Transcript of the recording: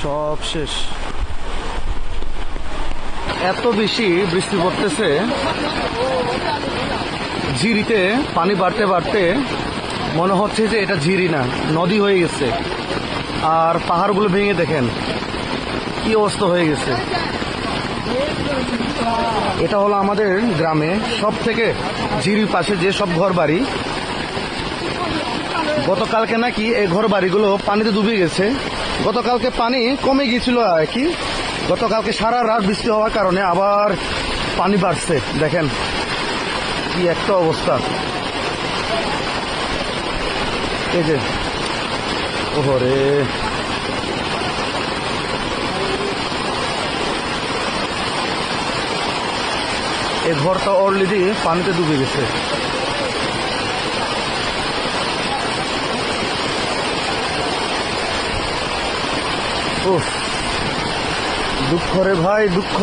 সব শেষ। এত বেশি বৃষ্টি পড়তেছে, ঝিরিতে পানি বাড়তে বাড়তে মনে হচ্ছে যে এটা ঝিরি না, নদী হয়ে গেছে। আর পাহাড়গুলো ভেঙে দেখেন কি অবস্থা হয়ে গেছে। এটা হলো আমাদের গ্রামে সব থেকে ঝিরির পাশে যে সব ঘর বাড়ি, গতকালকে নাকি এই ঘর বাড়িগুলো পানিতে ডুবে গেছে। গতকালকে পানি কমে গিয়েছিল আর কি, গতকালকে সারা রাত বৃষ্টি হওয়ার কারণে আবার পানি বাড়ছে। দেখেন কি একটা অবস্থা। এই যে ওহরে, এই ঘরটা অলরেডি পানিতে ডুবে গেছে। উফ, দুঃখ রে ভাই, দুঃখ।